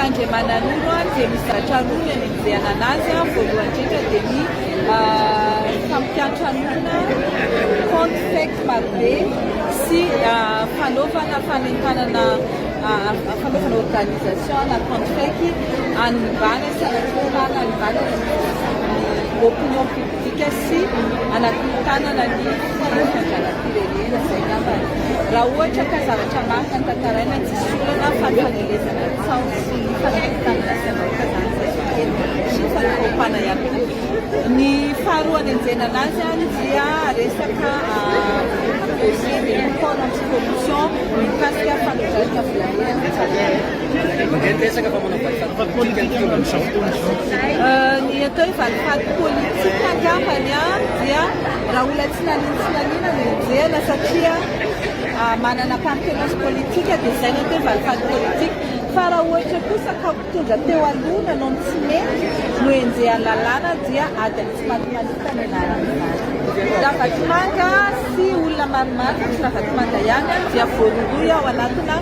tandremanan'olo dia mizatra roa ny mijeana anazy voalohany indrindra dia ny fampiantran'olona compte fake marobe sy fanaovana fanentanana fanaovana organisation na compte fake animbana sy anatonana animbana ny opinion publique sy anatontanana ny fiandranam-pirenena zay ngambany raha ohatra ka zavatra marina ny tantaraina tsisy olana fampifanelezana sao sy ny fanentanana sy avaoka zany zay sy fanekopana ihany koa ny faharoany anjena anazy dia resaka dossier de rapport anti-corruption mikasika fanondrarana volamena ny atao hoe valifady politika angambany dia raha olona tsy nanina ny jena satria manana appartenance politika dia zay no atao hoe valifady politika fa raha ohatra kosa ka mitondra teo aloha nanao tsy mety no enjehan'ny lalàna dia ady tsy matimanita ny anaran'izany lavatomanga sy olona maromaro tsy lavatomanga ihany dia voaroy ao anatina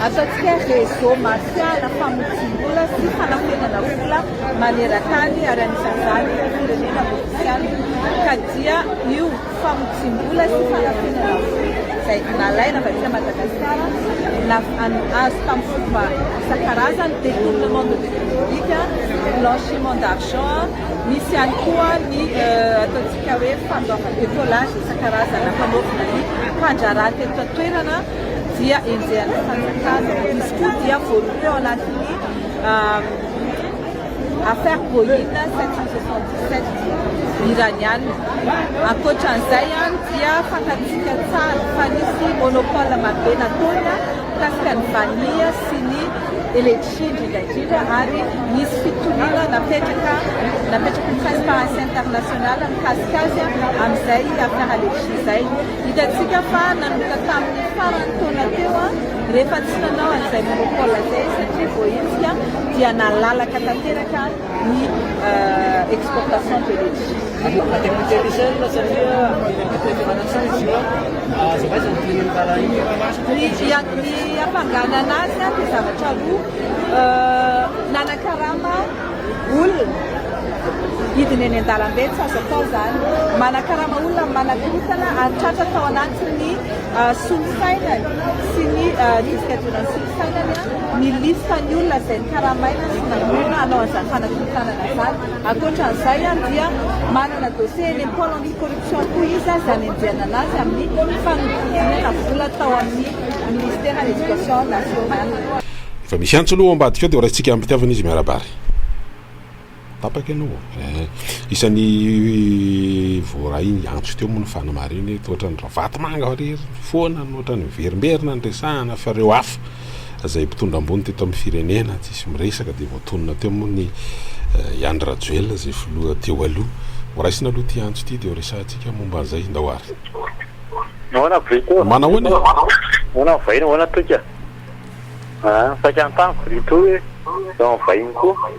ataontsika réseau martial famotsim-bola sy fanafenana vola maneran-tany ary anisan'izany firenena ofisialy ka dia io famotsim-bola sy fanafenana vola zay nalaina avy aty Madagasikara azo tamin'ny fomba isan-karazany détournement de publique blanchiment d'argent misy ihany koa ny ataontsika hoe fandoavana décollage isan-karazana fanaovana ny mpandraraty eto an-toerana dia enjehan'ny fanjakana izy koa dia voaroy ao anatin'ny affaire Boeing 777 iraniana ankoatran'izay dia fantatsika tsara fa nisy monopole marobe nataony mikasika ny vania sy ny électricité indrindra ary nisy fitoniana napetraka ny transparence internationale mikasika azy amin'izay affaire électricité zay hitantsika fa nanomboka tamin'ny farany taona teo rehefa tsy nanao an'izay monopole zay satria voaintsika dia nalalaka tanteraka ny exportation de l'électricité ny ampangana anazy dia zavatra roa nanakarama olona hidiny eny an-dalambe tsy azo atao zany manakarama olona manakorotana atratra tao anatin'ny solosainany sy ny diskadionany solosainany ny listan'ny olona zay nikaramaina sy nanona anao an'izany fanakorotanana zany ankoatran'izay dia manana dossier eny pôle anti-corruption koa izy zany enjehana anazy amin'ny fanodinana vola tao amin'ny ministère de l'éducation nationale fa misy antso aloha ambadika eo dia raisitsika ampitiavana izy miarabary tapaka ianao isan'ny voarahiny antso teo moa ny fanamariny toatra ny ravatomanga rery foana noatra ny verimberina ny resahana fa reo hafa zay mpitondra ambony teto amin'ny firenena tsisy miresaka dia voatonona teo moa ny Iany Rajoelina zay filoha teo aloha voaraisina aloha ty antso ty dia resahantsika momba an'izay ndahoary manahoana ona vahiny ona toka fakantany rito hoe dans vahiny koa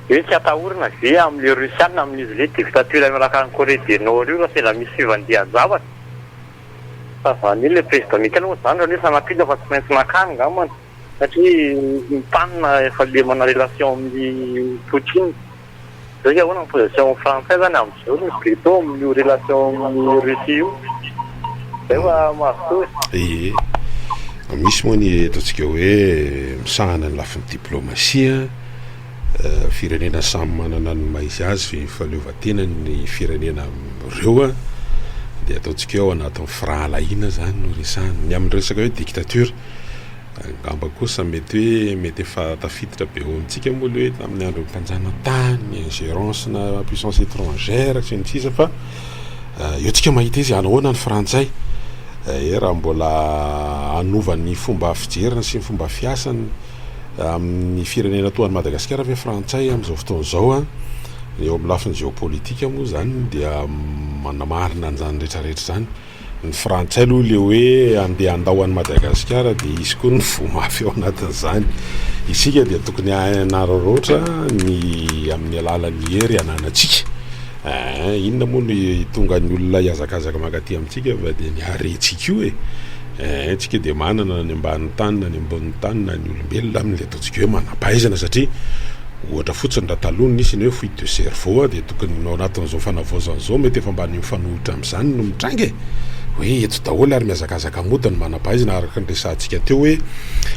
io tsy atahorana ve amin'le rusiana amin'izy le dictature miaraka ny Corée du Nord io raha tena misy fivandihan-javatra fa zany le président mikana moa zany raha hoe sanapita fa tsy maintsy nakany ngamana satria mitanina efa le mana relation amin'ny Poutine zay ahoana ny position français zany amin'izao misy plutôt amin'ny relation amin'ny Russie io zay fa mahasoa misy moa ny ataontsika hoe misahana ny lafin'ny diplomasia firenena samy manana ny maizy azy faleovatena ny firenena reo dia ataontsika eo anatin'ny fahalahina zany no resahany ny amin'ny resaka hoe dictature angamba kosa mety efa tafiditra be eo amintsika moa le hoe amin'ny andro mpanjana tany ingérence na puissance étrangère sy ny sisa fa eo tsika mahita izy anahoana ny frantsay raha mbola anovany fomba fijerina sy ny fomba fiasany amin'ny firenena toan'ny Madagasikara ve frantsay amin'izao fotoana zao eo amin'ny lafiny géopolitika moa zany dia manamarina an'izany rehetrarehetra zany ny frantsay aloha le hoe andeha andao an'ny Madagasikara dia izy koa ny vomafy ao anatin'izany isika dia tokony anararaotra ny amin'ny alalan'ny hery ananatsika inona moa ny tonga ny olona hiazakazaka makaty amintsika fa dia ny aretsika io tsika dia manana ny amban'ny tanina ny ambon'ny tanina ny olombelona amin'le ataontsika hoe manampahaizana satria ohatra fotsiny raha talony nisy ny hoe fuite de cerveau dia tokony nao anatin'izao fanavozan'izao mety efa mba ny mifanohitra amin'izany no mitrangy hoe eto daholo ary miazakazaka modany manam-pahaizana araka ny resantsika teo hoe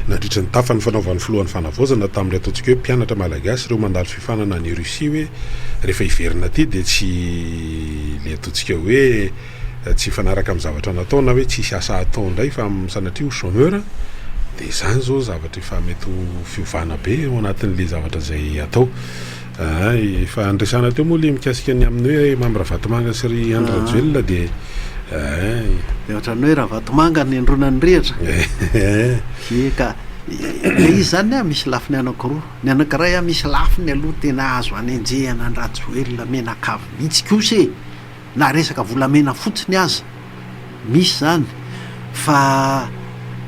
nandritra ny tafa ny fanaovan'ny filohan'ny fanavozana tamin'ilay ataontsika hoe mpianatra malagasy reo mandalo fifanana ny Russie hoe rehefa hiverina aty dia tsy le ataontsika hoe tsy fanaraka amin'ny zavatra nataona hoe tsisy asa atao indray fa sanatria ho chômeur dia izany zao zavatra efa mety fiovana be ao anatin'le zavatra zay atao fa andresana teo moa le mikasika ny amin'ny hoe Mamy Ravatomanga sy ry Andry Rajoelina dia ohatrany hoe Ravatomanga ny andronany rehatra ka izy zany misy lafiny anankiroa ny anankiray misy lafiny aloha tena azo anenjehana ny Rajoelina menakavy mihitsy kosa na resaka volamena fotsiny aza misy zany fa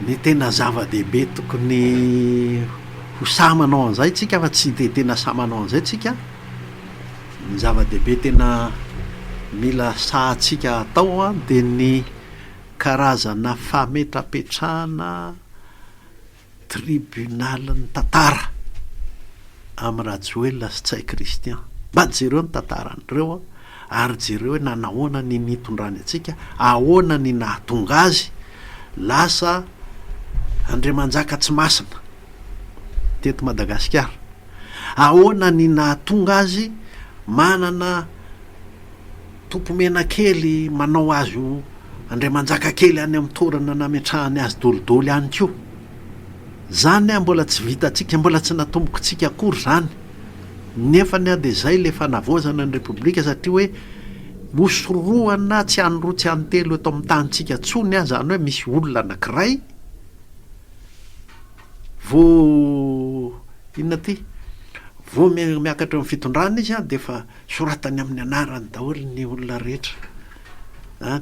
ny tena zava-dehibe tokony ho samanao an'izay tsika fa tsy de tena samanao an'izay tsika ny zava-dehibe tena mila sahatsika atao dia ny karazana fametrapetrahana tribunaliny tantara amin'ny Rajoelina sy Tsay Christian mba jereo ny tantaran'ireo ary jereo hoe nanahoana ny nitondrany atsika ahoana ny nahatonga azy lasa Andriamanjaka tsy masina teto Madagasikara, ahoana ny nahatonga azy manana tompomena kely manao azy Andriamanjaka kely any amin'ny torana nametrahany azy dolidoly any koa zany mbola tsy vitatsika mbola tsy natombokontsika akory zany nefa ny dia zay le fanavozana ny Repoblika satria hoe osoroana tsy any roa tsy any telo eto amin'ny tanyntsika tsony zany hoe misy olona anankiray inona ty vo miakatra amin'ny fitondrana izy dia fa soratany amin'ny anarany daholo ny olona rehetra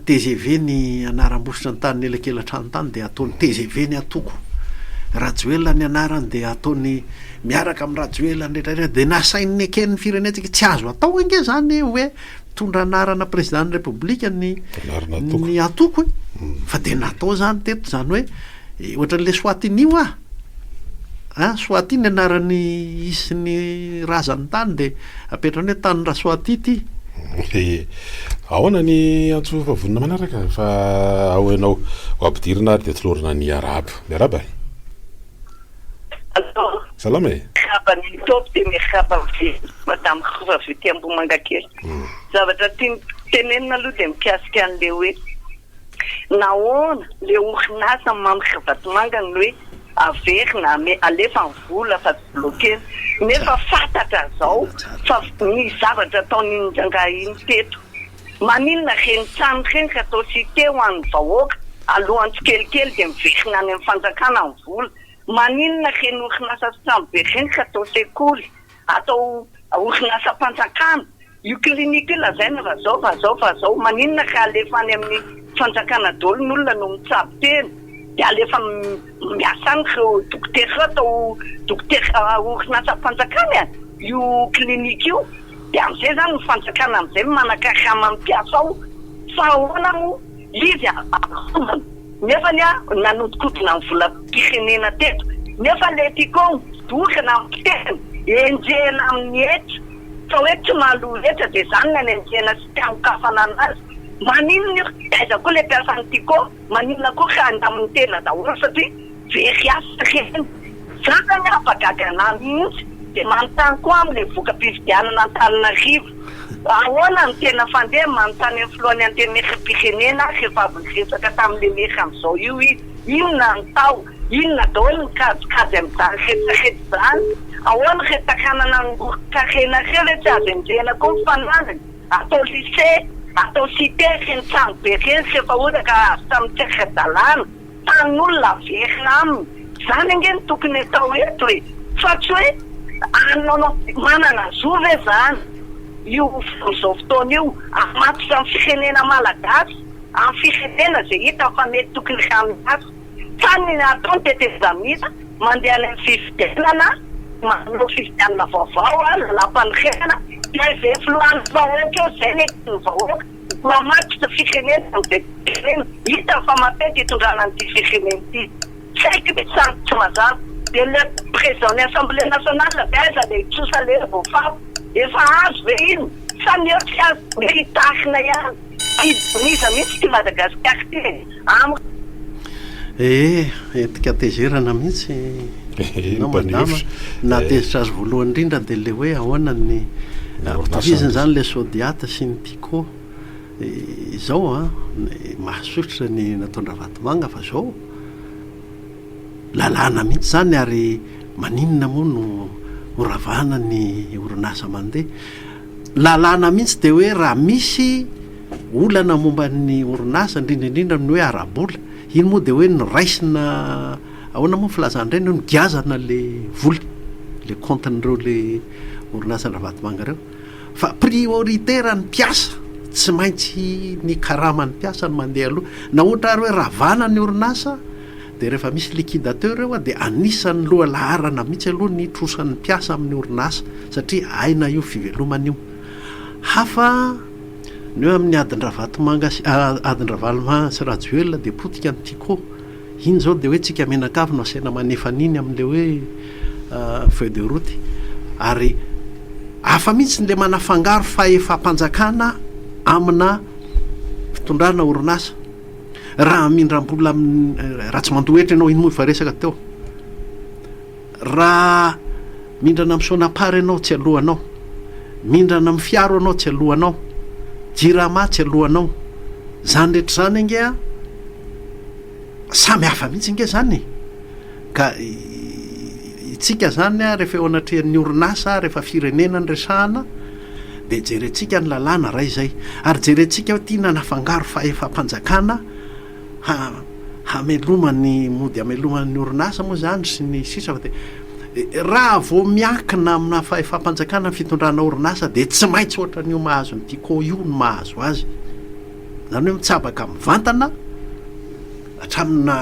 TGV ny anaram-bositra ny tany elakelatran tany dia ataony TGV ny atoko Rajoelina ny anarany dia ataony miaraka amin'ny Rajoelina rehetrarehetra dia nasain'ny eken'ny firenetsika tsy azo atao inge zany hoe mitondra anarana président ny Repoblika ny atoko fa dia natao zany teto zany hoe ohatran'le Soatinio Soatiny anarany isin'ny razan'ny tany dia apetrany hoe tany Rasoatity ahoana ny antsofa vonina manaraka fa ao ianao ampidirina ary dia tolorina ny Arabo miaraba salama Habany top dia merhaba madame Khova vity Ambohimanga kely zavatra tenenina aloha dia mikasika an'le hoe nahoana le orinasa Mamy Ravatomanga ny hoe averina alefa ny vola fa tsy bloqué nefa fantatra zao fa ny zavatra ataony njangahiny teto maninona reny trano reny ka atao cité ho an'ny vahoaka alohan'ny tsikelikely dia miverina any amin'ny fanjakana ny vola maninona reny orinasa trano be reny ka atao sekoly atao orinasa mpanjakana io klinika io lazaina fa zao maninona ka alefa any amin'ny fanjakana daholo ny olona no mitsabo teny dia alefa miasa any reo dokotera atao dokotera orinasa mpanjakana io klinika io dia amin'izay zany ny fanjakana amin'izay manakarama mampiasa ao fa ahoana mo izy nefa nanodikotina ny volam-pirenena teto nefa le tikao dorana amin'ny tena enjehana amin'ny etra fa hoe tsy mahaloa etra dia zany ny enjehana sy tiamokafana anazy maninona aiza koa le mpiasany tikao maninona koa ka andamin'ny tena daholo satria very asa reny zany apagagana mihitsy dia manontany koa amin'le voka-pifidianana Antananarivo ahoana ny tena fandeha manontany amin'ny filohan'ny antenera-pirenena rehefa avy resaka tamin'le mery amin'izao io izy inona ny tao inona daholo ny kajikajy amin'izany rehetrarehetra zany ahoana retakanana ny karena reo le tsy azo enjehana koa mifananany atao lycée atao cité reny trano be reny rehefa ohatra ka azo tamin'ny tsiradalàna tan'olona averina aminy zany ange ny tokony atao eto hoe fa tsy hoe anao manana zove zany io izao fotoana io amaty amin'ny firenena malagasy amin'ny firenena zay hita fa mety tokony ramiasy fa ny ataony tetezamita mandeha any amin'ny fifidianana manao fifidianana vaovao lalampanirena dia zay filohan'ny vahoaka eo zay nety ny vahoaka mamatitra firenena amin'izay firenena hita fa mapety hitondrana an'ity firenena ity tsy haiko mety samy tsy mazava dia le président ny assemblée nationale be aiza le tsosa le voafavo efa azo ve ino samy eo tsy azo meritahina ihany idoniza mihitsy ty Madagasikara ty etika tezerana mihitsy nao madama na tezitra azy voalohany indrindra dia le hoe ahoana ny toviziny zany le sodiata sy ny tico izao a mahasotra ny natondra vatomanga fa zao lalàna mihitsy zany ary maninona moa no moravana ny orinasa mandeha lalàna mihitsy dia hoe raha misy olana momba ny orinasa indrindraindrindra amin'ny hoe arabola iny moa dia hoe noraisina ahoana moa filazana ireny nogazana le vola le compten'ireo le orinasa ndravatomanga reo fa prioritaire ny mpiasa tsy maintsy ny karama ny mpiasa ny mandeha aloha na ohatra ary hoe ravana ny orinasa dia rehefa misy liquidateur eo a dia anisan'ny loha laharana mihitsy aloha ny trosan'ny mpiasa amin'ny orinasa satria aina io fivelomana io hafa ny hoe amin'ny adin-dravatomanga adin-dravaloma sy rajoelona dia potika ny tico iny zao dia hoe tsika menakavy no asaina manefaniny amin'le hoe feuille de route ary hafa mihitsy nle manafangaro fa efa mpanjakana amina fitondrana orinasa raha mindram-bola raha tsy mandohetra ianao iny moa efa resaka teo raha mindrana amin'ny sonapary ianao tsy alohanao mindrana amin'ny fiaro anao tsy alohanao jirama tsy alohanao zany rehetra zany angea samy hafa mihitsy nge zany ka itsika zany a rehefa eo anatrehan'ny orinasa rehefa firenena ny resahana dia jerentsika ny lalàna ray zay ary jerentsika tiana nafangaro fa efa mpanjakana hamelomany mody hameloman'ny orinasa moa zany sy ny sisa fa dia raha vo miakina amina fa efa mpanjakana ny fitondrana orinasa dia tsy maintsy ohatra n'io mahazo ny tico io no mahazo azy zany hoe mitsabaka amin'ny vantana hatramina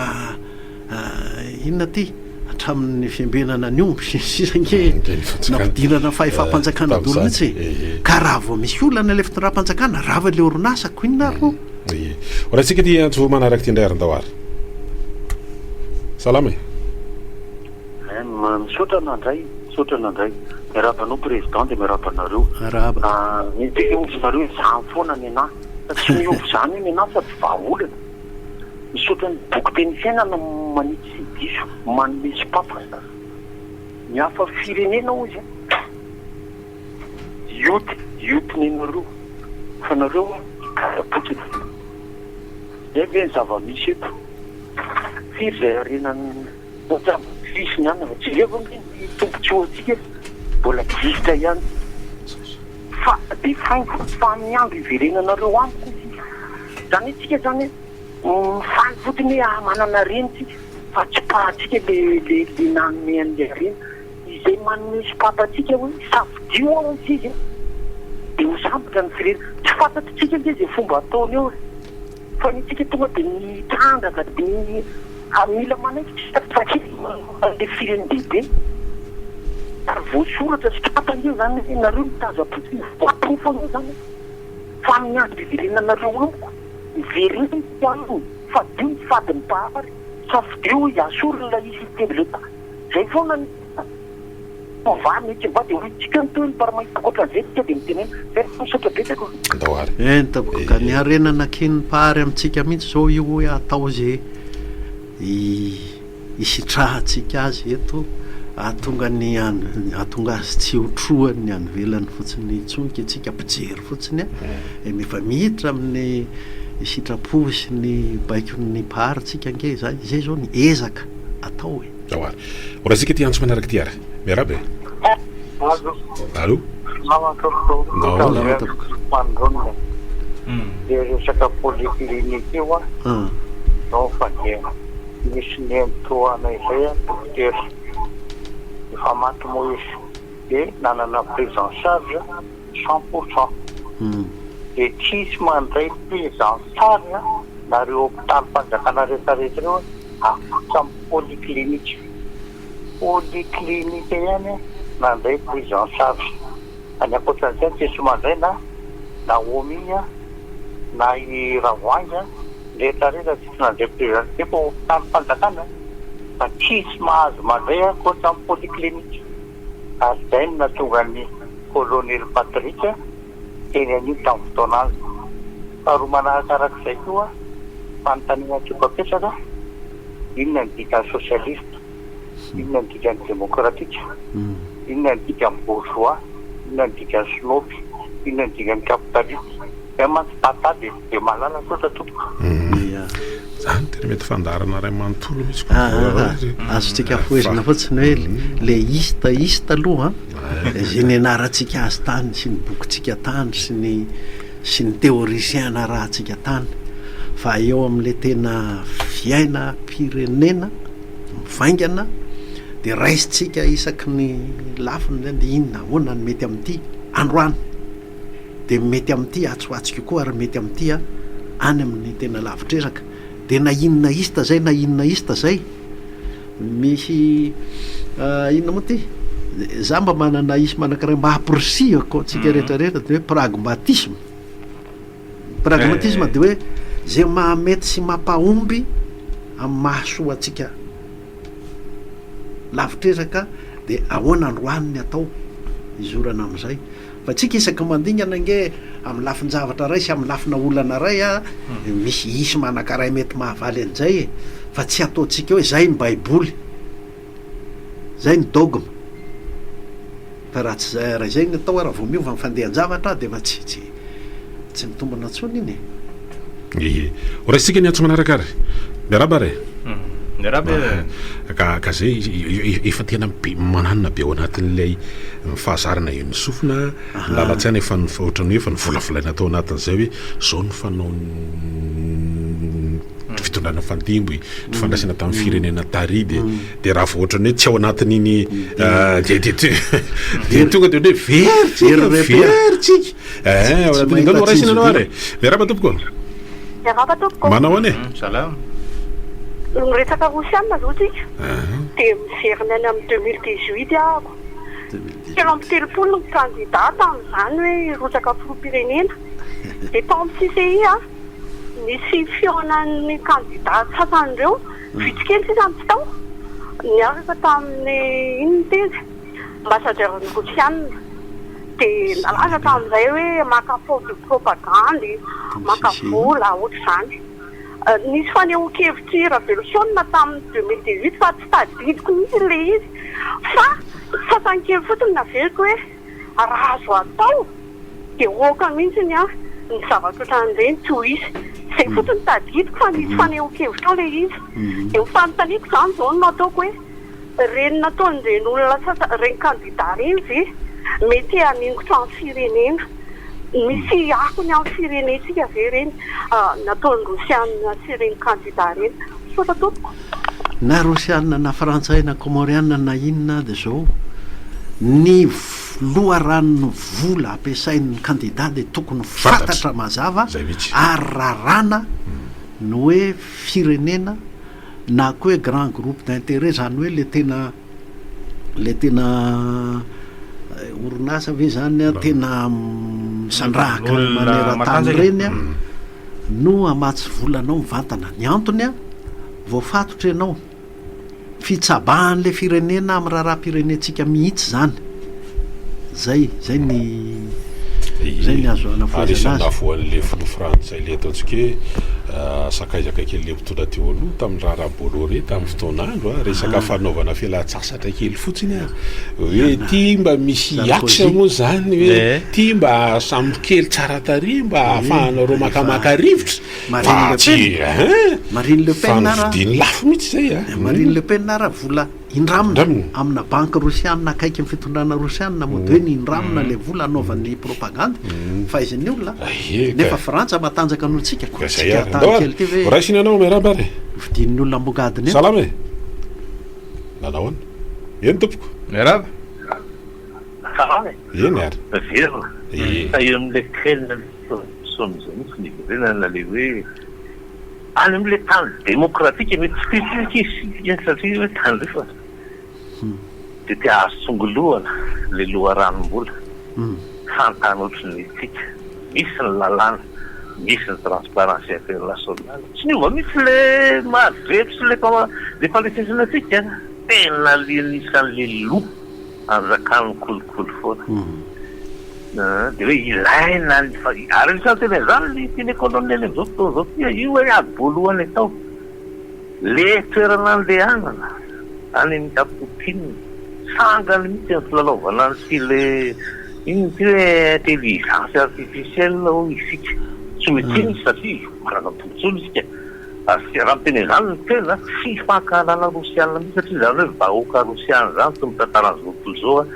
inona ty hatramin'ny fiambenana ny omby sisange nampidinana fa efa mpanjakana dolo mihitsy ka raha vo misy olana le fitondram-panjakana rava le orinasa ko inona ro raha tsika ty antso manaraky ty indray arindao ary salama misaotra nandray miarabanao président dia miarabanareo miovonareo zany foana ny ana tsy miovy zany ny ana sady vahaolana misaotra ny boky teny fiainana manitsy sy diso manomesy papa ny hafa firenena ozy iotiny nareo fa nareo boky ve ny zava-misy eto firy zay arenany fisiny any fa tsy leva ny tombontsoa atsika mbola disitra ihany fa ty fa miandro iverenanareo amiko zany itsika zany faly fotony manana reny tsika fa tsy pahatsika le nanome an'le reny izay manomesy papatsika hoe safidio ao izy dia hosambatra ny firena tsy fantatritsika nge zay fomba ataony eo fa nitsika tonga dia nitandraka dia mila manaiky tsy le fireny dehibe ary voasoratra sy tapangeo zany nareo mitazapotsiny voatrofana zany fa miandro iverenanareo amiko ivereny aminy fa dio ny fadiny pahary safidio asorona isy tendreta zay foana va mety mba dia hoitsika nytoy ny paramahitakoatra zay tika dia mitenena fa misaotra betsaka ntaboko ka ny arenana keny pahary amintsika mihitsy zao io hoe atao zay isitrahatsika azy eto ahatonga azy tsy hotrohany anyvelany fotsiny tsonika atsika mpijery fotsiny a mefa mihitra amin'ny sitrapo sy ny baikon'ny pahary tsika nge zay zao ny ezaka atao e raha tsika ty antso manaraky ty ary miarabe allo dia resaka polyclinique io a nao fa dia misy ny amitoana izay a dokotera efa maty moa izy dia nanana prise en charge 100%. Dia tsisy mandray prise en charge nareo hôpitaly mpanjakana rehetrarehetra reo afotra amin'ny polyclinique ihany mandray prise en charge any ankoatran'izay tsisy mandray na naomi na i ravoangy rehetrarehetra tsisy nandre-présidente po tamin'ny fanjakana fa tsisy mahazo mandray koatra amin'ny polyclinique ary zay no natonga ny colonel Patrick teny anio tamin'ny fotoana azy. Faharoa manahakarak'izay koa fanontaniana teo-papetraka inona ny dikany socialiste, inona ny dikany démocratique, inona ny dikany bourgeois, inona ny dikany snobby, inona ny dikany capitaliste. Mantsy tata de malala sotra tompoko. Zany tena mety fandarana ray manontolo misy azotsika foezina fotsiny hoe le ista aloha zay ny anarantsika azy tany sy ny bokytsika tany sy ny théoriciana rahantsika tany fa eo amin'le tena fiaina pirenena mivaingana de raisitsika isaky ny lafiny zany de inona ahoana ny mety amin'ity androany de mety amin'ity atsoatsika koa ary mety amin'ity any amin'ny tena lavitresaka de na inona ista zay misy inona moa ty za mba manana isy manankiray mahapirisihako tsika rehetrarehetra de hoe pragmatisme de hoe zay mahamety sy mampahomby amin'ny mahasoa atsika lavitresaka de ahoana androany ny atao izorana amin'izay fa tsika isaky mandingana nge amin'ny lafin-javatra ray sy amin'ny lafina olana ray misy isy manankaray mety mahavaly an'izay fa tsy ataontsika hoe zay ny baiboly, zay ny dogma fa raha tsy raha zay ny atao raha vao miova ny fandehan-javatra de fa tsy mitombona antsony iny oraisika ny atso manarakary miaraba ray ka zay efa tena mananina be ao anatin'ilay fahazarana io ny sofina lalatsaina efa ohatrany hoe efa ny volavolaina atao anatin'izay hoe zao ny fanao fitondrana fantimbo ny fandraisana tamin'ny firenena tary de raha vao ohatrany hoe tsy ao anatin'iny de tonga de hoe verytsika ao anatin'iny ngalo raisina anao ary miaraba tompoko manao ane salama resaka rosiana zao tsika de miverina any amin'ny 2018 ahako telo amby telopolo ny candidat tamin'izany hoe rosaka filoham-pirenena de tao amin'ny CCI nisy fionan'ny candidat sasan'ireo vitsikely sisany tsy tao niaraka tamin'ny inony teny ambassadeur ny rosiana de nalaza tamin'izay hoe maka faute de propagande maka vola ohatr'izany nisy fanehoan-kevitry ravelosiona tamin'ny 2018 fa tsy tadidiko mihitsy le izy fa sasankely fotsiny naveriko hoe raha azo atao de oka mihitsy ny zavatra ohatran'ireny tsy ho isy zay fotsiny tadidiko fa nisy fanehoan-kevitra ao le izy de mifanontaniako zany zao no ataoko hoe reny nataon'ireny olona reny candidat reny ve mety haningotra amin'ny firenena misy akony amin'ny firenetsika ve reny nataon'ny rosiana sy reny candidat reny sota tompoko na rosiana na frantsay na comoriana na inona de zao ny loharano vola ampiasain'ny candidat de tokony fantatra mazava ary rarana no hoe firenena na koa hoe grand groupe d'intérêt zany hoe le tena orinasa ve zany tena misandrahaka maneran-tany reny no amatsy volanao mivantana ny antony voafatotra ianao fitsabahan'le firenena amin'ny raharaha-pirenetsika mihitsy zany zay ny azoana foanafoan'le filo frantsay le ataontsika hoe sakaizaka kely le mpitondra teo aloha tamin'ny raharaha bolore tamin'ny fotoanandro resaka fanaovana fialan-tsasatra kely fotsiny hoe ty mba misy axe moa zany hoe ty mba sambo kely tsara tary mba ahafahanareo makamaka rivotra fa tsy Marine Le Pen fanovidiny lafo mihitsy zay Marine Le Pen raha vola indramina amina banque rosiana akaiky amin'ny fitondrana rosiana moa de hoe ny indramina le vola anaovan'ny propagande fa izy ny olona nefa frantsa matanjaka an'olontsika kely ty hoe raisina anao miaraba ary vidin'ny olona ambogadiny salama e nanao any eny tompoko miaraba eny ary eo amin'le kelina somzao misy niverenana le hoe any amin'le tany démocratique mety spécifique izy satria hoe tany refa de tia ahasongolohana le loharanom-bola fantany ohatrany tsika misy ny lalàna misy ny transparence internationale tsy niova misy le madretsy le palestina atsika tena lianisan'le loha anjakany kolokolo foana de hoe ilaina ary isany tena zany le teny kolonely am'zao fotoan'zao tia io hoe ady-boalohany atao le toerana andehanana any amin'ny Kapotiny sangany mihitsy ny filalaovana sy le ino ty hoe intelligence artificielle ho isika tsy mety iny satria marana tombotsolo isika ary raha miteny zany ny tena tsy fankahalana rosiana mihitsy satria zany hoe vahoaka rosiana zany to mitantarany zotontolo zao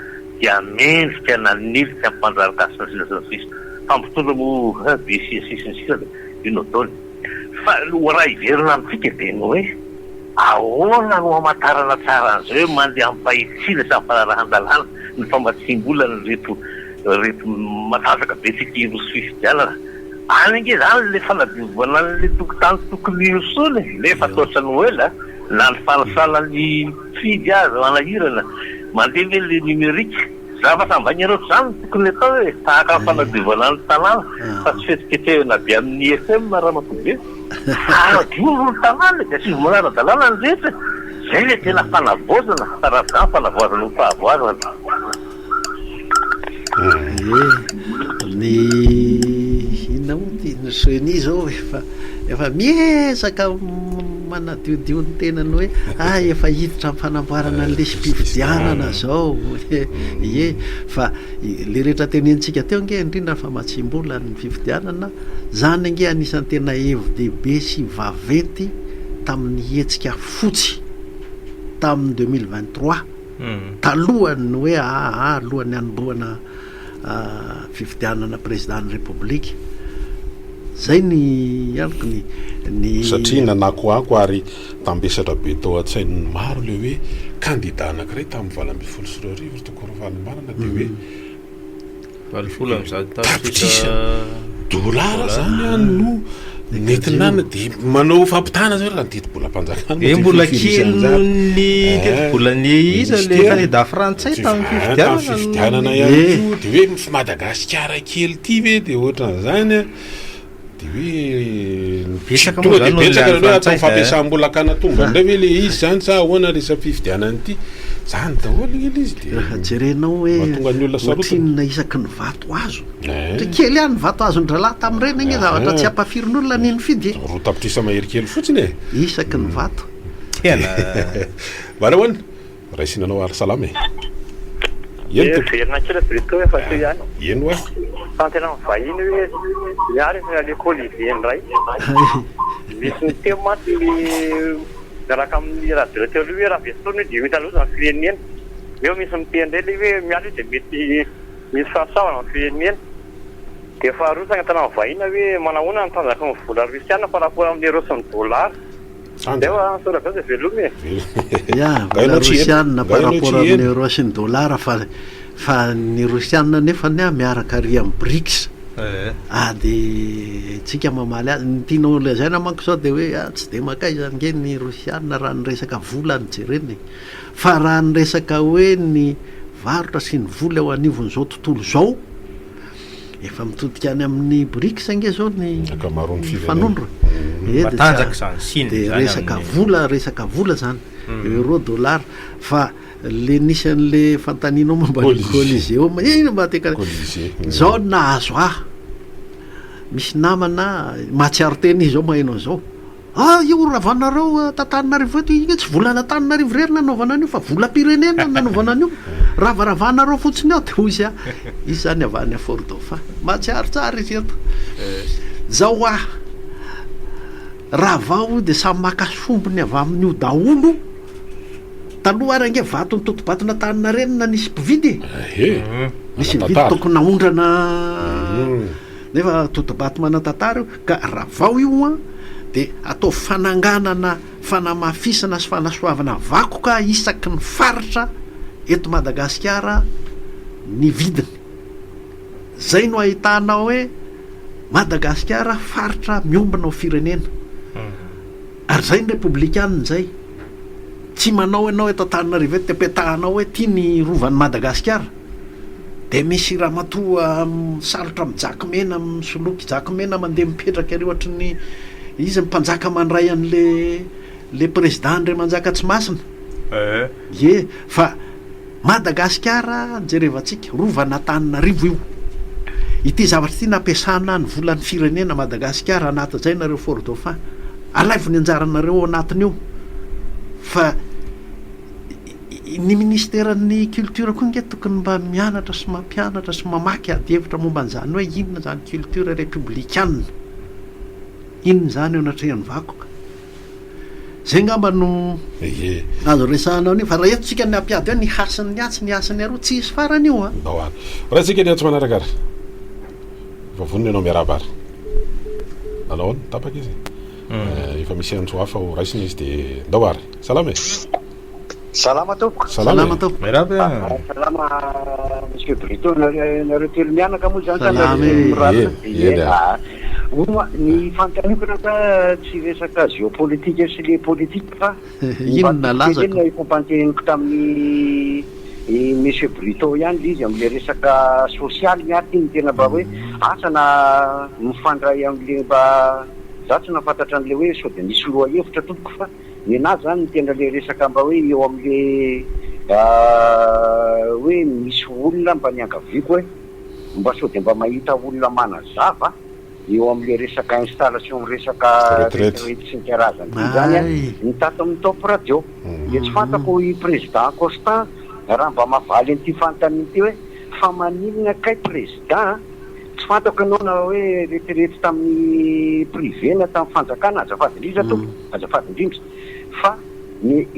dia mendrika nanilika ampandrarikasina sisa fampitondra mo bisiasisiny ino ataony fa raha iverina amitsika de no hoe ahoana no amatarana tsara an'izao hoe mandeha ampahitsina sy ampanarahan-dalàna ny famatsimbolana reto matanjaka be tsika irosy fifidianana any ange zany le fanadiovana le tokotany tokony sony nefa toatra ny oela na ny fanasanany fidy azy manahirana mandeha hoe le numerika zava-sambany areo zany tokony atao hoe tahaka ny fanadiovana ny tanàna fa tsy fetiketehana be amin'ny FM raha makobe fanadiono ny tanàna de sy manara-dalàna ny rehetra zay le tena fanavoazana raha zany fanavoazana ho fahavoazana ny inona moa ty ny seni zao efa miezaka manadiodio ny tenany hoe efa hiditra amin'ny fanamboarana an'le sy-pifidianana zao fa le rehetra tenentsika teo nge indrindra fa matsimbola ny fifidianana zany nge anisan'ny tena hevi-dehibe sy vaventy tamin'ny hetsika fotsy tamin'ny 2023 talohany hoe alohan'ny anomboana fifidianana président république zay ny aniko ny satria nanakoako ary tambesatra be tao an-tsainy maro le hoe candidat anankiray tamin'ny 2024 tokorofanombanana de hoe 20 dolara zany any no netinana de manao fampitana zao raha didi-bola-panjakana mbola kely nony didi-bolany iza le candidat frantsay tamin'ny fifidianana ihany de hoe Madagasikara kely ty ve de ohatran'zany de hoe betsaka moa zany betsaka hoe atao fampiasam-bola akanatomba ndray ve le izy zany sa ahoana resa fifidianany ty zany daholo ely izy de jerenao hoe mahatonga ny olona ohatrinona isaky ny vato azo kely any vato azo ndralahy tamin'ireny nge zavatra tsy ampafirin'olona niny fidy ro tapitrisa mahery kely fotsiny isaky ny vato tena marahoana raisinanao ary salama verina kely breto efa teo ihany eno a fantena vahiny hoe miary alekôly iveny ray misy ny teo maty miaraka amin'ny radioteo le hoe raha vesotony de mitaloza ny firenena eo misy mitendray le hoe mialy de mety misy fahasaona ny firenena de faharosana tana vahina hoe manahoana ny tanjaka ny vola rusiana par rapport amin'ny euro sy ny dollara zay wa soratra de velomy rusiana par rapport amin'ny euro sy ny dollara fa ny rusiana nefa ny miaraka ary amin'ny BRICS de tsika mamaly azy ny tianao lazaina manko sao de hoe tsy de makay zany nge ny rusiana raha ny resaka vola ny jereny fa raha ny resaka hoe ny varotra sy ny vola eo anivon'izao tontolo zao efa mitodika any amin'ny BRICS nge zao ny fanondro de resaka vola zany euro dollar fa le nisy an'le fantaninao momban'ny Coliseo ino mba teka zao nahazo misy namana matsiaro teny izy zao mahainao zao io ravanareo tantananarivo eto iny tsy vola natananarivo rery nanaovana an'io fa vola pirenena nanaovana an'io ravaravanareo fotsiny ao de hoy izy izy zany avany afordo fa matsiaro tsara izy eto zao raha vao de samy makasombony avy amin'io daholo taloha ary ange vato ny totobatona tanina reny na nisy mpividy nisy mividy tokony naondrana nefa totobato manatantara io ka raha vao io de atao fananganana fanamafisana sy fanasoavana vakoka isaky ny faritra eto Madagasikara ny vidiny zay no ahitanao hoe Madagasikara faritra miombona ho firenena ary zay ny republikanina zay tsy manao ianao eto Antananarivo eto te petahanao hoe tia ny rovan'ny Madagasikara de misy ramatoa misalotra mijakymena misoloky jakymena mandeha mipetraka ary ohatra ny izy mpanjaka mandray an'le président ndray manjaka tsy masina ye fa Madagasikara jerevantsika rovan'Antananarivo io ity zavatra ity nampiasana ny volan'ny firenena Madagasikara anatin'izay nareo Fort Dauphin alaivony anjaranareo anatiny io fa ny ministeran'ny culture koa inge tokony mba mianatra sy mampianatra sy mamaky ady hevitra momba an'izany hoe inona zany culture républicaine inona zany eo anatrehan'ny vakoka zay ngamba no azo resahanao ni fa raha eto tsika ny ampiady hoe ny hasiny atsy ny asany aroa tsy isy farany io a dahoany raha tsika ny atsy manarakara fa vonony ianao miarabary nanao ny tapaka izy efa misy antso hafa ho raisiny izy de dahoary salama salama tompoko salama tompoko miaraba salama monsieur Brito nareo telo mianaka moa zany ny fantanokana ka tsy resaka géopolitique sy le politique fa inona lazaka fampanteniko tamin'ny monsieur Brito ihany le izy am'le resaka social miarty ny tena mba hoe asana mifandray am'le mba za tsy nafantatra an'le hoe sao de misy loha hevitra tompoko fa nenazy zany ny tena le resaka mba hoe eo am'le hoe misy olona mba niangaviako hoe mba sao de mba mahita olona manazava eo am'le resaka installation resaka retraite sy ny karazany zany ny tato amin'ny top radio de tsy fantako i président Constant raha mba mavaly an'ity fanontaniana hoe fa maninona kay président tsy fantako ianao na hoe retirety tamin'ny privé na tamin'ny fanjakana azafady indrindra tompo azafady indrindra fa ny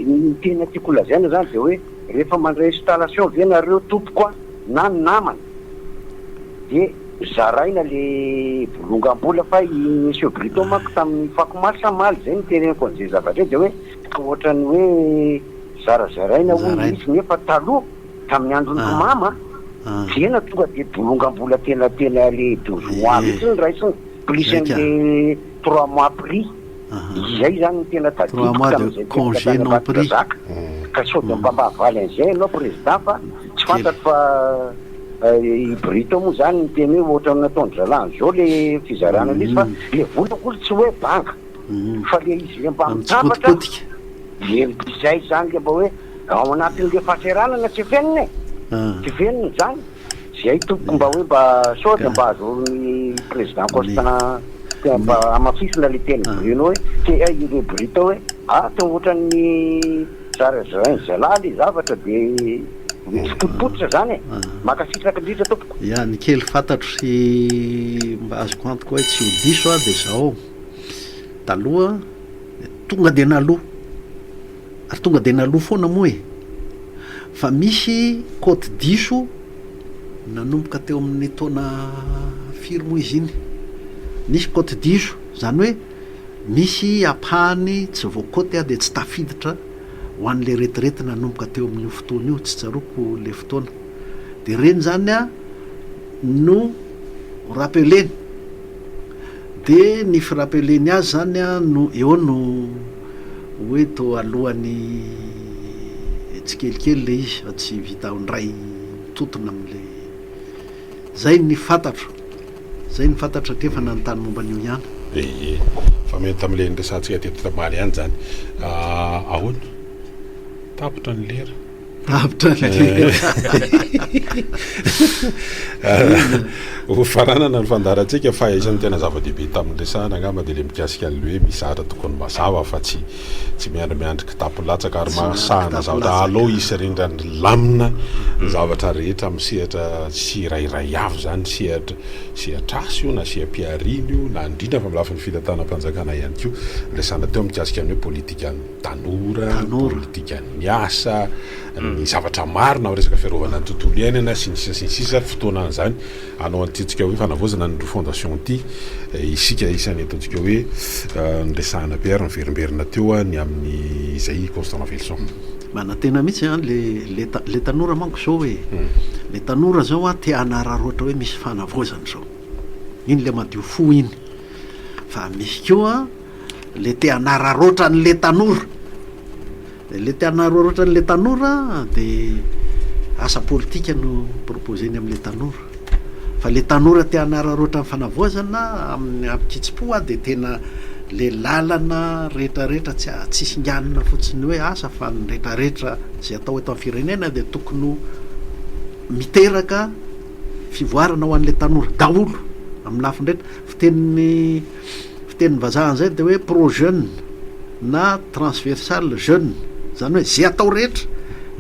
tena tiako lazaina zany de hoe rehefa mandray installation ve nareo tompoko na ny namany de zaraina le bolongambola fa i monsieur Brito manko tamin'ny fakomarsa maly zay ny tenenako an'izay zavatra de hoe ohatrany hoe zarazaraina olo izy nefa taloha tamin'ny androny mama tena tonga de bolongambola tena le 12 mois mihitsy ny raisiny plus an'le 3 mois prix izay zany ny tena tadidiko tamin'izay ka sao de mba mahavaly an'izay anao président fa tsy fantatro fa i Brito moa zany ny teny hoe ohatra nataony zalany zao le fizarana l'izy fa le volakolo tsy hoe banka fa le izy le mba mitapatra le izay zany le mba hoe ao anatin'le fahaseranana tsy feniny tsy feniny zany zay tompoko mba hoe mba sao de mba azon'ny président Constant mba amafisina le teny Bruno hoe te le Brito hoe te ohatran'ny zarazarainy zalahy le zavatra de fotopototra zany makasitraka indrindra tompoko ya ny kely fantatro sy mba azoko antoko hoe tsy ho diso de zao taloha tonga de naloha ary tonga de naloha foana moa fa misy côte diso nanomboka teo amin'ny taona firy moa izy iny misy côte diso zany hoe misy apahany tsy voakoty de tsy tafiditra ho an'le retirety nanomboka teo amin'ny fotoana io tsy tsaroko le fotoana de reny zany no rappeleny de ny firappeleny azy zany no eo no hoe to alohan'ny tsikelikely le izy fa tsy vita ndray totona am'le zay ny fantatro trefa nanontany momba an'io ihany fa mety am'le nresantsika teto tamaly ihany zany ahoana tapitra ny lera faranana ny fandarantsika fa isan'ny tena zava-dehibe tamin'ny resahana angamba de le mikasika an'le hoe misatra tokony mazava fa tsy miandrimiandrika tapolatsaka ary masahana zavatra alao isy rindrany lamina ny zavatra rehetra amin'ny sehatra sy rairay avy zany sehatrasy io na sehampiariny io na indrindra fa milafa ny fitantanam-panjakana ihany ko resahana teo mikasika ny hoe politika ny tanora politika ny asa ny zavatra maro na resaka fiarovana ny tontolo iainana sy nisisa fotoana an'izany anao antsika hoe fanavozana ny fondation ty isika isany ataontsika hoe nyresahana pierre niverimberina teo ny amin'ny izay Constant Velson manatena mihitsy le tanora manko zao hoe le tanora zao te hanararoatra hoe misy fanavozana zao iny le madio fo iny fa misy koa le te hanararoatra n'le tanora le te hanararoatra n'le tanora de asa politika no proposeny amin'le tanora fa le tanora te hanararoatra amin'ny fanavoazana amin'ny ampikitspo a dia tena le lalana rehetrarehetra tsy singanina fotsiny hoe asa fa ny rehetrarehetra zay atao eto amin'ny firenena dia tokony miteraka fivoarana ho an'le tanora daholo amin'ny lafiny rehetra fitenin'ny vazahan' zay dia hoe pro jeune na transversal jeune zany hoe zay atao rehetra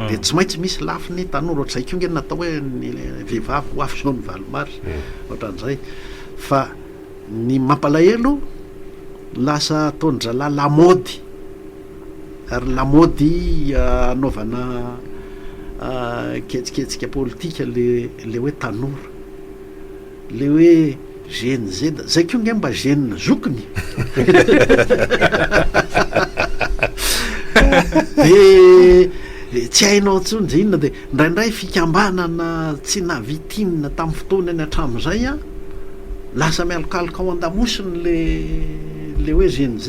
dia tsy maintsy misy lafiny tanora ohatr'izay konge natao hoe ny vehivavy ho afy zao ny valomary ohatran'izay fa ny mampalahelo lasa ataondralahy lamody ary lamody anaovana ketsiketsika politika le hoe tanora le hoe GNZ zay konge mba gene zokiny de tsy hainao tsony zay inona dia indraindray fikambanana tsy navitinina tamin'ny fotoana any hatramin'izay a lasa mialokaloka ao an-damosiny le hoe GNZ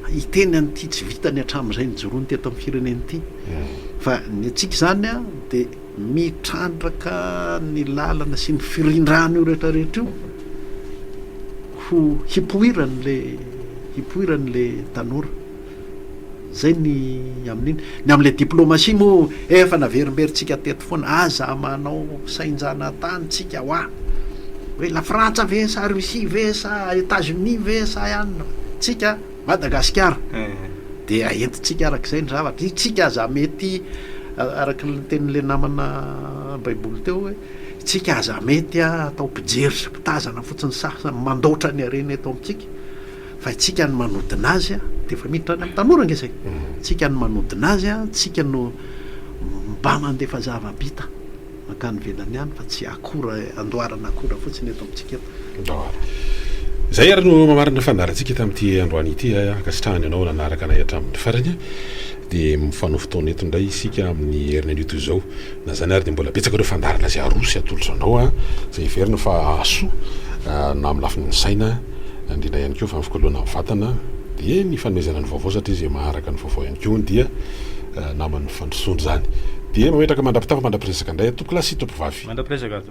hiteny an'ity tsy vitany hatramin'izay nijorony teto amin'ny fireneny ity fa ny atsika zany a dia mitrandraka ny lalana sy ny firindrana io rehetrarehetra io ho hipoiran'le tanora zay ny amin'iny ny amin'le diplomasia moa efa naverimberitsika teto foana aza manao sainjana tany tsika hoa hoe la Frantsa ve sa Russie ve sa États-Unis ve sa ihany tsika Madagasikara dia aentitsika arak'izay ny zavatra tsika aza mety araky ny tenin'le namana baiboly teo hoe tsika aza mety atao mpijery sy mpitazana fotsiny sasany mandoatra ny arena eto amintsika fa tsika ny manodina azy a dia efa miditra any amin'ny tanora ngesay tsika ny manodina azy a tsika no mba mandefa zava-bita makany velany ihany fa tsy akora andoarana akora fotsiny eto amintsika eto zay ary no mamarina fandarantsika tamin'ity androany ity akasitrahany ianao nanaraka nay hatramin'ny farany dia mifano fotoana eto indray isika amin'ny herina an'ito izao na zany ary dia mbola betsaka ireo fandarana zay arosy atolotra anao zay verina fa aso na amin'ny lafiny ny saina indrindra ihany koa fa mifikoloana amin'ny vatana dia ny fanomezana ny vaovao satria zay maharaka ny vaovao ihany koa dia naman'ny fandrosondro zany dia mametraka mandrapitafa mandrapiresaka indray tokolasy tompivavy mandrapiresaka